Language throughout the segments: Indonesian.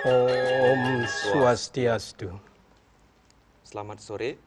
Om Swastiastu. Selamat sore,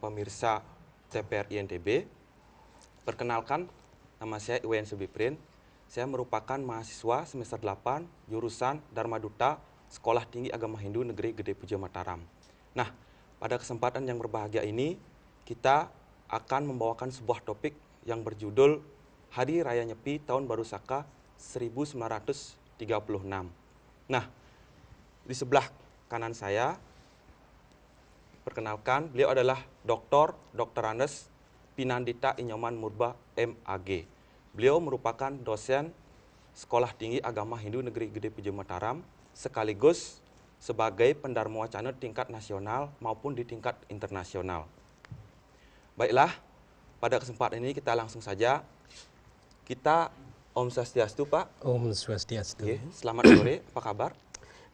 pemirsa TPRI NTB. Perkenalkan, nama saya Iwayan Subiprin. Saya merupakan mahasiswa semester 8, jurusan Dharma Duta, Sekolah Tinggi Agama Hindu Negeri Gede Puja Mataram. Nah, pada kesempatan yang berbahagia ini, kita akan membawakan sebuah topik yang berjudul Hari Raya Nyepi Tahun Baru Saka 1936. Nah, di sebelah kanan saya, perkenalkan, beliau adalah Dr. Andes Pinandita Inyoman Murba, MAG. Beliau merupakan dosen Sekolah Tinggi Agama Hindu Negeri Gede Puja Mataram, sekaligus sebagai pendarma wacana tingkat nasional maupun di tingkat internasional. Baiklah, pada kesempatan ini kita langsung saja. Kita Om Swastiastu, Pak. Om Swastiastu. Selamat sore, apa kabar?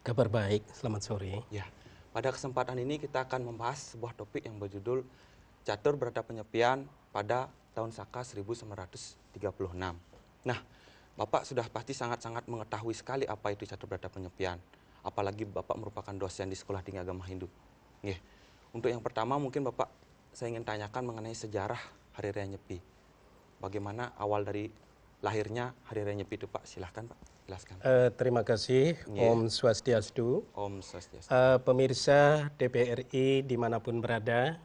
Kabar baik, selamat sore. Ya, pada kesempatan ini kita akan membahas sebuah topik yang berjudul Catur Berata Penyepian pada tahun Saka 1936. Nah, Bapak sudah pasti sangat-sangat mengetahui sekali apa itu Catur Berata Penyepian. Apalagi Bapak merupakan dosen di Sekolah Tinggi Agama Hindu. Untuk yang pertama mungkin Bapak saya ingin tanyakan mengenai sejarah Hari Raya Nyepi. Bagaimana awal dari lahirnya Hari Raya Nyepi itu, Pak? Silahkan, Pak. Jelaskan. Terima kasih, Om Swastiastu. Om Swastiastu. Pemirsa TPRI dimanapun berada,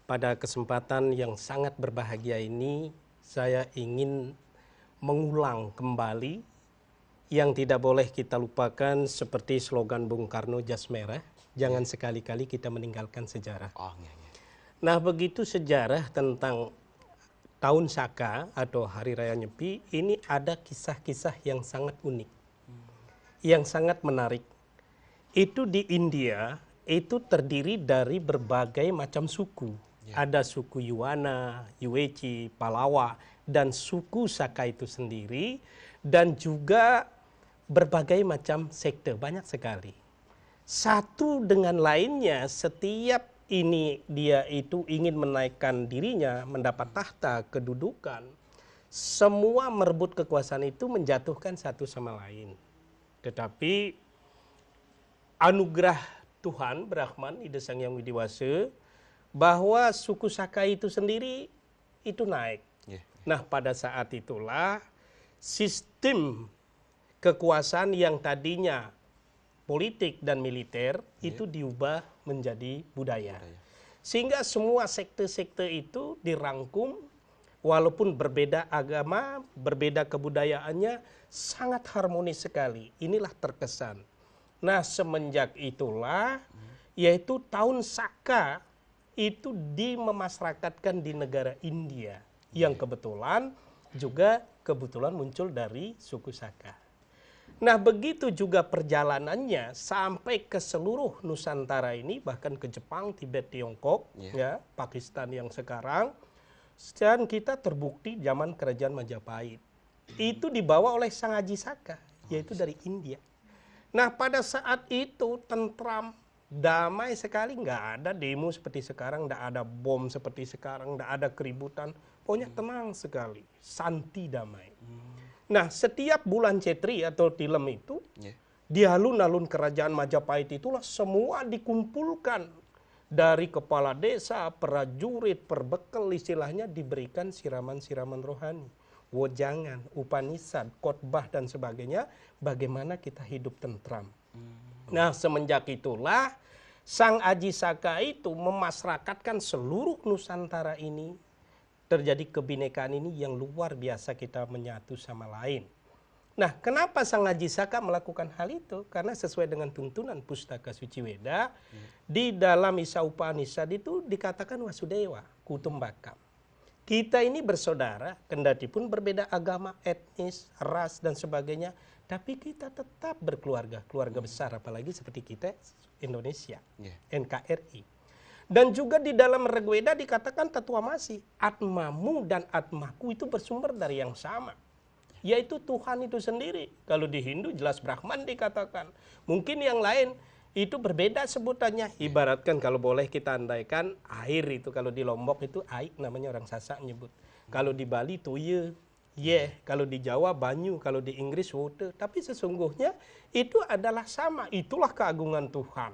pada kesempatan yang sangat berbahagia ini, saya ingin mengulang kembali yang tidak boleh kita lupakan seperti slogan Bung Karno Jas Merah, jangan sekali-kali kita meninggalkan sejarah. Nah, begitu sejarah tentang Tahun Saka atau Hari Raya Nyepi ini ada kisah-kisah yang sangat unik, yang sangat menarik. Itu di India, itu terdiri dari berbagai macam suku. Ada suku Yuana, Yueci, Palawa, dan suku Saka itu sendiri, dan juga berbagai macam sekte, banyak sekali. Satu dengan lainnya, setiap ini dia itu ingin menaikkan dirinya, mendapat tahta, kedudukan. Semua merebut kekuasaan itu menjatuhkan satu sama lain. Tetapi anugerah Tuhan, Brahman, Ida Sang Hyang Widiwasa, bahwa suku Saka itu sendiri itu naik. Nah, pada saat itulah sistem kekuasaan yang tadinya politik dan militer itu diubah menjadi budaya. Sehingga semua sekte-sekte itu dirangkum, walaupun berbeda agama, berbeda kebudayaannya, sangat harmonis sekali. Inilah terkesan. Nah, semenjak itulah, yaitu tahun Saka itu dimemasyarakatkan di negara India, yang kebetulan muncul dari suku Saka. Nah, begitu juga perjalanannya sampai ke seluruh Nusantara ini, bahkan ke Jepang, Tibet, Tiongkok, Pakistan yang sekarang, dan kita terbukti zaman Kerajaan Majapahit. Itu dibawa oleh Sang Aji Saka, yaitu dari India. Nah, pada saat itu tentram, damai sekali, nggak ada demo seperti sekarang, nggak ada bom seperti sekarang, nggak ada keributan, pokoknya tenang sekali, santi damai. Nah, setiap bulan Cetri atau Tilem itu, di alun-alun Kerajaan Majapahit itulah semua dikumpulkan. Dari kepala desa, prajurit, perbekal, istilahnya diberikan siraman-siraman rohani. Wojangan, Upanishad, khotbah, dan sebagainya, bagaimana kita hidup tentram. Nah, semenjak itulah, Sang Aji Saka itu memasyarakatkan seluruh Nusantara ini. Terjadi kebinekaan ini yang luar biasa, kita menyatu sama lain. Nah, kenapa Sang Aji Saka melakukan hal itu? Karena sesuai dengan tuntunan Pustaka Suci Weda, di dalam Isa Upanishad itu dikatakan Wasudewa, Kutumbakam. Kita ini bersaudara, kendati pun berbeda agama, etnis, ras, dan sebagainya, tapi kita tetap berkeluarga, keluarga besar, apalagi seperti kita Indonesia, NKRI. Dan juga di dalam Rigveda dikatakan tetua masih, atmamu dan atmaku itu bersumber dari yang sama, yaitu Tuhan itu sendiri. Kalau di Hindu jelas Brahman dikatakan. Mungkin yang lain itu berbeda sebutannya. Ibaratkan kalau boleh kita andaikan air itu, kalau di Lombok itu air namanya orang Sasak nyebut. Kalau di Bali toye, kalau di Jawa banyu, kalau di Inggris water. Tapi sesungguhnya itu adalah sama. Itulah keagungan Tuhan.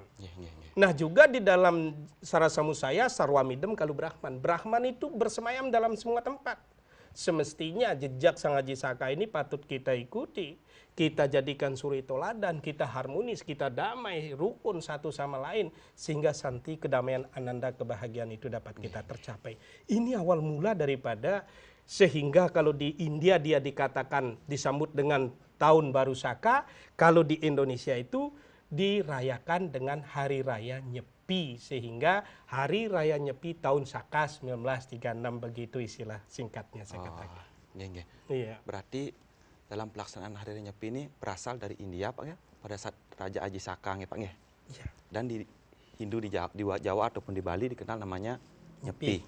Nah juga di dalam Sarasamusaya, Sarwamidem kalau Brahman. Brahman itu bersemayam dalam semua tempat. Semestinya jejak Sang Aji Saka ini patut kita ikuti. Kita jadikan suri toladan, kita harmonis, kita damai, rukun satu sama lain. Sehingga santi kedamaian ananda kebahagiaan itu dapat kita tercapai. Ini awal mula daripada sehingga kalau di India dia dikatakan disambut dengan tahun baru Saka. Kalau di Indonesia itu dirayakan dengan Hari Raya Nyepi, sehingga Hari Raya Nyepi tahun Saka 1936 begitu istilah singkatnya saya katakan. Iya. Berarti dalam pelaksanaan Hari Raya Nyepi ini berasal dari India Pak ya, pada saat Raja Aji Saka ya Pak ya. Iya. Dan di Hindu di Jawa ataupun di Bali dikenal namanya Nyepi.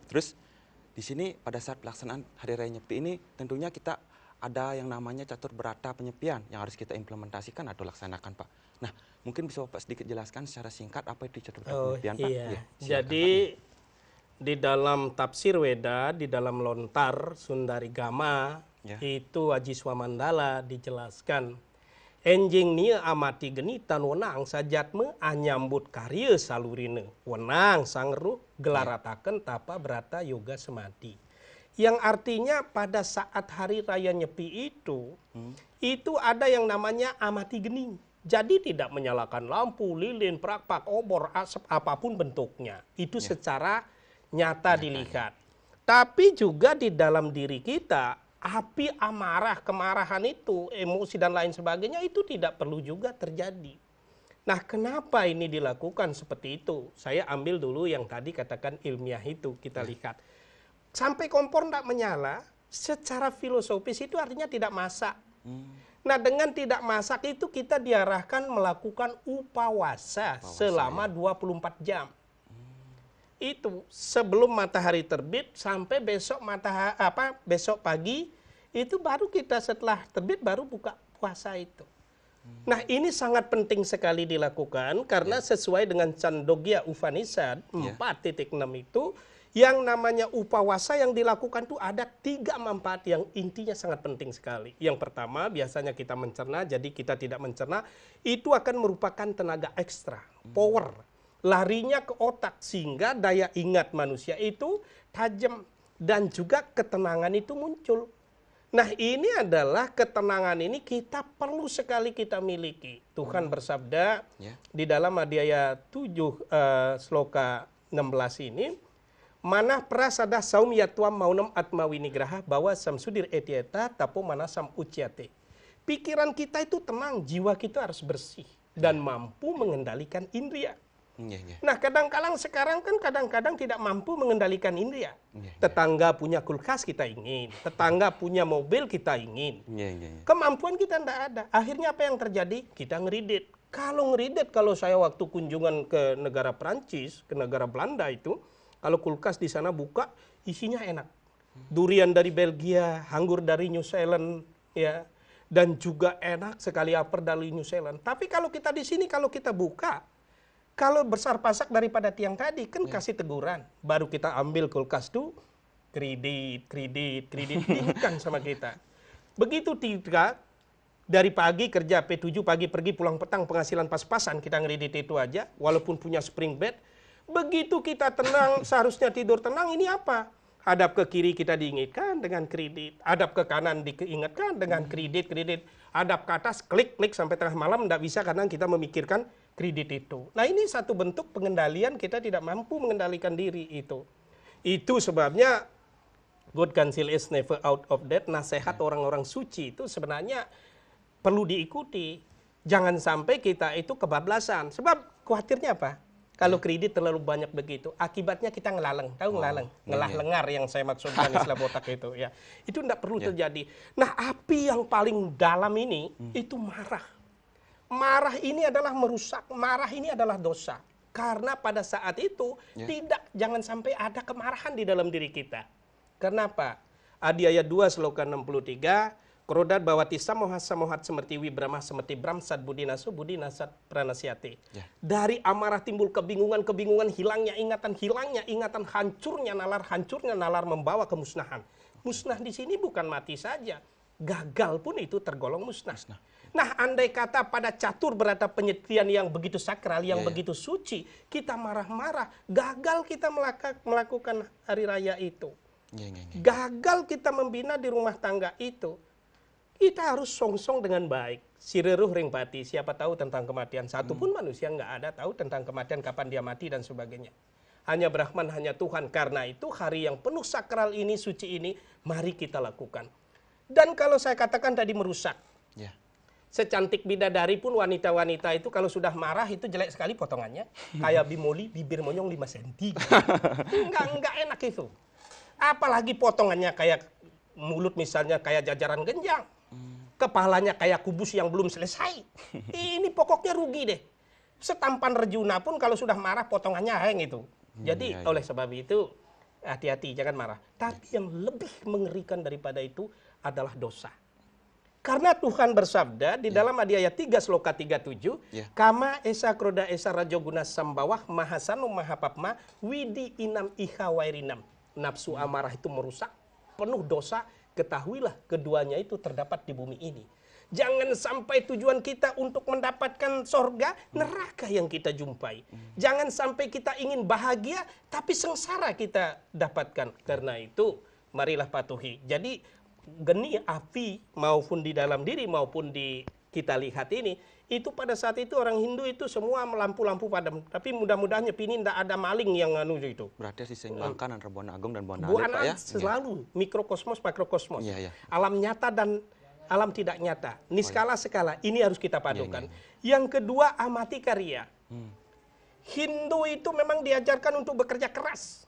Terus di sini pada saat pelaksanaan Hari Raya Nyepi ini tentunya kita ada yang namanya catur berata penyepian yang harus kita implementasikan atau laksanakan Pak. Nah, mungkin bisa Bapak sedikit jelaskan secara singkat apa itu catur berata penyepian Pak? Iya. Jadi Pak, di dalam tafsir Weda, di dalam lontar Sundarigama, itu Aji Swamandala dijelaskan. Enjing nia amati genitan wenang sajatme anyambut karya salurine. Wenang sangruh gelarataken tapa berata yoga semati. Yang artinya pada saat Hari Raya Nyepi itu ada yang namanya amati geni. Jadi tidak menyalakan lampu, lilin, prak-pak, obor, asap, apapun bentuknya. Itu secara nyata dilihat. Tapi juga di dalam diri kita, api amarah, kemarahan itu, emosi dan lain sebagainya itu tidak perlu juga terjadi. Nah, kenapa ini dilakukan seperti itu? Saya ambil dulu yang tadi katakan ilmiah itu, kita lihat. Sampai kompor tidak menyala, secara filosofis itu artinya tidak masak. Nah, dengan tidak masak itu kita diarahkan melakukan upawasa selama 24 jam. Itu sebelum matahari terbit sampai besok besok pagi itu baru kita setelah terbit baru buka puasa itu. Nah, ini sangat penting sekali dilakukan karena sesuai dengan Chandogya Upanishad 4.6 itu yang namanya upawasa yang dilakukan itu ada 3 manfaat yang intinya sangat penting sekali. Yang pertama biasanya kita mencerna, jadi kita tidak mencerna, itu akan merupakan tenaga ekstra, power. Larinya ke otak sehingga daya ingat manusia itu tajam dan juga ketenangan itu muncul. Nah, ini adalah ketenangan ini kita perlu sekali kita miliki. Tuhan bersabda di dalam Adhyaya 7 sloka 16 ini, manah prasada saum yatwam maunam atmawinigraha bahwa samsudir etieta tapo manasam uciate. Pikiran kita itu tenang, jiwa kita harus bersih dan mampu mengendalikan indria. Nah, kadang-kadang sekarang kan kadang-kadang tidak mampu mengendalikan indria. Tetangga punya kulkas kita ingin, tetangga punya mobil kita ingin. Kemampuan kita tidak ada. Akhirnya apa yang terjadi? Kita ngeridit. Kalau saya waktu kunjungan ke negara Perancis, ke negara Belanda itu, kalau kulkas di sana buka, isinya enak. Durian dari Belgia, anggur dari New Zealand, ya, dan juga enak sekali apel dari New Zealand. Tapi kalau kita di sini, kalau kita buka, kalau besar pasak daripada tiang tadi, kan kasih teguran. Baru kita ambil kulkas itu, kredit, diingatkan sama kita. Begitu tidak, dari pagi kerja P7, pagi pergi pulang petang, penghasilan pas-pasan, kita ngeredit itu aja, walaupun punya spring bed. Begitu kita tenang, seharusnya tidur tenang, ini apa? Hadap ke kiri kita diingatkan dengan kredit. Hadap ke kanan diingatkan dengan kredit. Hadap ke atas, klik sampai tengah malam, tidak bisa karena kita memikirkan kredit itu. Nah, ini satu bentuk pengendalian kita tidak mampu mengendalikan diri itu. Itu sebabnya good counsel is never out of date. Nasihat orang-orang suci itu sebenarnya perlu diikuti. Jangan sampai kita itu kebablasan. Sebab khawatirnya apa? Kalau kredit terlalu banyak begitu, akibatnya kita ngelaleng. Tahu ngelaleng? Ngelah lengar yang saya maksudkan istilah botak itu. Ya. Itu tidak perlu terjadi. Nah, api yang paling dalam ini, itu marah. Marah ini adalah merusak. Marah ini adalah dosa. Karena pada saat itu jangan sampai ada kemarahan di dalam diri kita. Kenapa? Adi ayat 2 sloka 63, Krodat bawati samohat samohat semerti wibrama semerti bramsat budinasu budinasat pranasiate. Dari amarah timbul kebingungan, hilangnya ingatan, hancurnya nalar membawa kemusnahan. Musnah di sini bukan mati saja, gagal pun itu tergolong musnah. Nah, andai kata pada catur berata penyetian yang begitu sakral, yang begitu suci, kita marah-marah, gagal kita melakukan hari raya itu. Gagal kita membina di rumah tangga itu. Kita harus song-song dengan baik. Sireruh ring pati, siapa tahu tentang kematian. Satu pun manusia nggak ada tahu tentang kematian, kapan dia mati dan sebagainya. Hanya Brahman, hanya Tuhan. Karena itu hari yang penuh sakral ini, suci ini, mari kita lakukan. Dan kalau saya katakan tadi merusak. Secantik bidadari pun wanita-wanita itu kalau sudah marah itu jelek sekali potongannya. Kayak bimoli, bibir monyong 5 cm. Enggak enak itu. Apalagi potongannya kayak mulut misalnya kayak jajaran genjang. Kepalanya kayak kubus yang belum selesai. Ini pokoknya rugi deh. Setampan Rejuna pun kalau sudah marah potongannya heng itu. Jadi oleh sebab itu hati-hati jangan marah. Tapi yang lebih mengerikan daripada itu adalah dosa. Karena Tuhan bersabda di dalam Adi ayat 3 sloka 37, kama esa kroda esa rajoguna sambawah mahasanu mahapapma widi inam iha wairinam. Nafsu amarah itu merusak, penuh dosa, ketahuilah keduanya itu terdapat di bumi ini. Jangan sampai tujuan kita untuk mendapatkan sorga, neraka yang kita jumpai. Jangan sampai kita ingin bahagia, tapi sengsara kita dapatkan. Karena itu, marilah patuhi. Jadi, geni api maupun di dalam diri maupun di kita lihat ini, itu pada saat itu orang Hindu itu semua lampu-lampu padam. Tapi mudah-mudahan ini tidak ada maling yang anu itu. Berarti sisi langkan antara Buana Agung dan Buana Buana Pak ya? Selalu mikrokosmos, makrokosmos. Alam nyata dan alam tidak nyata. Niskala-skala ini harus kita padukan. Yang kedua, amati karya. Hindu itu memang diajarkan untuk bekerja keras.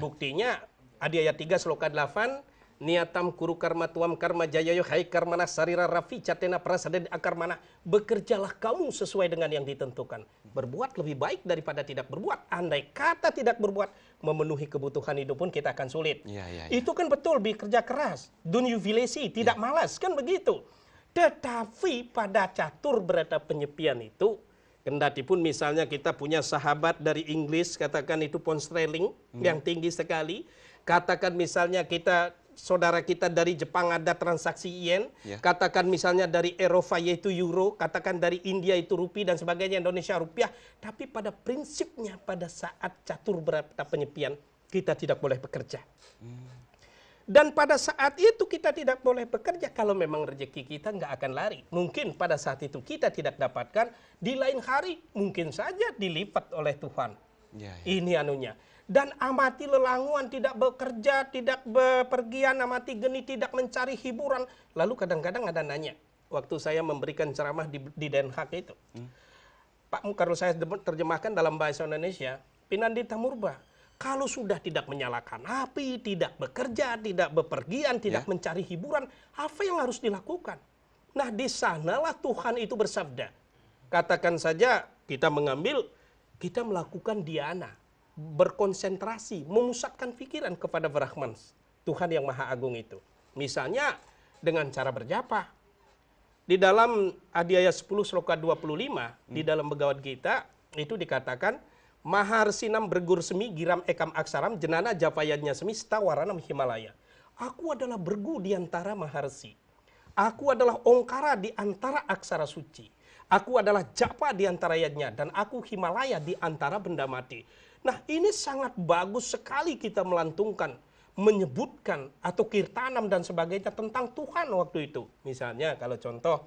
Buktinya Adi ayat 3 sloka 8, niatam kuru karma tuam karma jayayo hai karmana sarira rafi catena prasada akarmana. Bekerjalah kamu sesuai dengan yang ditentukan. Berbuat lebih baik daripada tidak berbuat. Andai kata tidak berbuat, memenuhi kebutuhan hidup pun kita akan sulit. Itu kan betul, bekerja keras. Dunyuvilesi, tidak malas, kan begitu. Tetapi pada catur berata penyepian itu, kendati pun misalnya kita punya sahabat dari Inggris, katakan itu pound sterling yang tinggi sekali. Katakan misalnya saudara kita dari Jepang ada transaksi yen, katakan misalnya dari Eropa yaitu euro, katakan dari India itu rupiah dan sebagainya, Indonesia rupiah. Tapi pada prinsipnya pada saat catur berata penyepian, kita tidak boleh bekerja. Dan pada saat itu kita tidak boleh bekerja kalau memang rezeki kita nggak akan lari. Mungkin pada saat itu kita tidak dapatkan, di lain hari mungkin saja dilipat oleh Tuhan. Ini anunya. Dan amati lelanguan, tidak bekerja, tidak bepergian, amati geni, tidak mencari hiburan. Lalu kadang-kadang ada nanya, waktu saya memberikan ceramah di Den Haag itu. Pak, kalau saya terjemahkan dalam bahasa Indonesia, Pinandita Murba, kalau sudah tidak menyalakan api, tidak bekerja, tidak bepergian, tidak mencari hiburan, apa yang harus dilakukan? Nah, di sanalah Tuhan itu bersabda. Katakan saja kita melakukan dhyana, berkonsentrasi, memusatkan pikiran kepada Brahman, Tuhan yang Maha Agung itu. Misalnya dengan cara berjapa. Di dalam Adi ayat 10 sloka 25, di dalam Bhagavad Gita, itu dikatakan, Maharsinam bergur semi giram ekam aksaram jenana japayanya semi stawaranam Himalaya. Aku adalah bergu di antara maharsi. Aku adalah ongkara di antara aksara suci. Aku adalah japa di antara yadnya, dan aku Himalaya di antara benda mati. Nah, ini sangat bagus sekali kita melantungkan, menyebutkan atau kirtanam dan sebagainya tentang Tuhan waktu itu. Misalnya kalau contoh,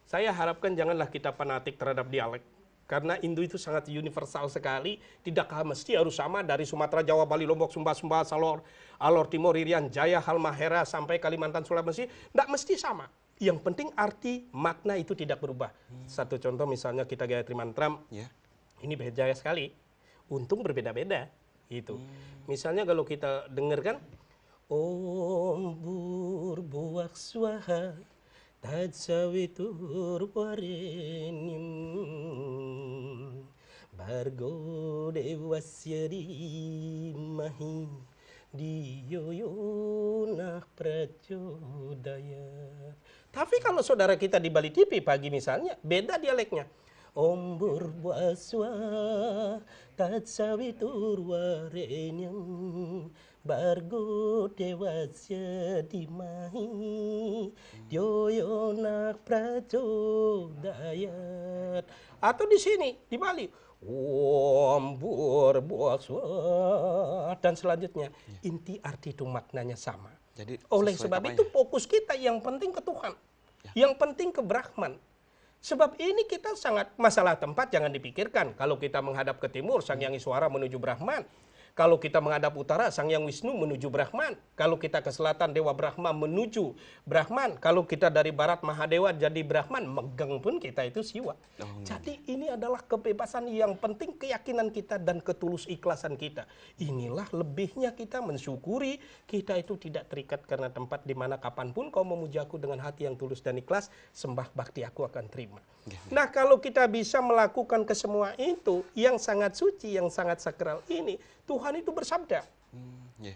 saya harapkan janganlah kita fanatik terhadap dialek. Karena Indo itu sangat universal sekali, tidak mesti harus sama dari Sumatera, Jawa, Bali, Lombok, Sumba, Alor, Timur, Irian, Jaya, Halmahera, sampai Kalimantan, Sulawesi, tidak mesti sama. Yang penting arti, makna itu tidak berubah. Satu contoh misalnya kita Gayatri Mantram, ini beda sekali. Untung berbeda-beda itu. Misalnya kalau kita dengarkan Om Burbuak Swaha Tatsavitur Varenyam Bargo dewasya dimahi diyoyonah prajodaya. Tapi kalau saudara kita di Bali TV pagi misalnya, beda dialeknya. Ombur buaswa tatsawitur warenyang bargo dewasya dimahi dioyonak prajodayat. Atau di sini di Bali, ombur buaswa dan selanjutnya. Inti arti itu maknanya sama. Jadi Oleh sesuai sebab apanya? itu fokus kita yang penting ke Tuhan. Yang penting ke Brahman. Sebab ini kita sangat, masalah tempat jangan dipikirkan. Kalau kita menghadap ke timur, Sang Hyang Iswara menuju Brahman. Kalau kita menghadap utara, Sang Hyang Wisnu menuju Brahman. Kalau kita ke selatan, Dewa Brahma menuju Brahman. Kalau kita dari barat, Mahadewa jadi Brahman. Megang pun kita itu Siwa. Jadi ini adalah kebebasan, yang penting keyakinan kita dan ketulus ikhlasan kita. Inilah lebihnya kita mensyukuri kita itu tidak terikat karena tempat di mana kapanpun kau memujaku dengan hati yang tulus dan ikhlas, sembah bakti aku akan terima. Nah, kalau kita bisa melakukan kesemua itu, yang sangat suci, yang sangat sakral ini, Tuhan itu bersabda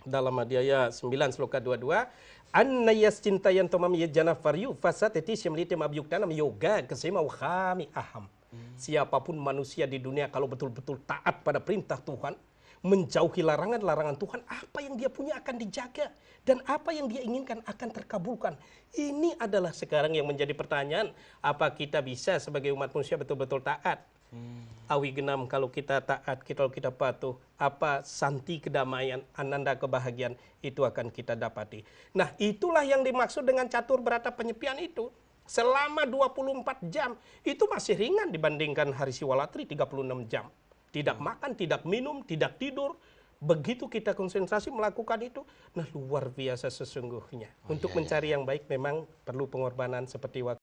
dalam Adhyaya 9 sloka 22, annayas cintayan tomam yajana faryu fasateti semlitem abyuktanam yoga kesema wahami aham. Siapapun manusia di dunia kalau betul-betul taat pada perintah Tuhan, menjauhi larangan-larangan Tuhan, apa yang dia punya akan dijaga dan apa yang dia inginkan akan terkabulkan. Ini adalah sekarang yang menjadi pertanyaan, apa kita bisa sebagai umat manusia betul-betul taat? Awi genam, kalau kita taat, kalau kita patuh, apa santi kedamaian, ananda kebahagiaan itu akan kita dapati. Nah, itulah yang dimaksud dengan catur berata penyepian itu. Selama 24 jam itu masih ringan dibandingkan hari Siwalatri 36 jam. Tidak makan, tidak minum, tidak tidur. Begitu kita konsentrasi melakukan itu, nah luar biasa sesungguhnya. Untuk mencari yang baik memang perlu pengorbanan seperti waktu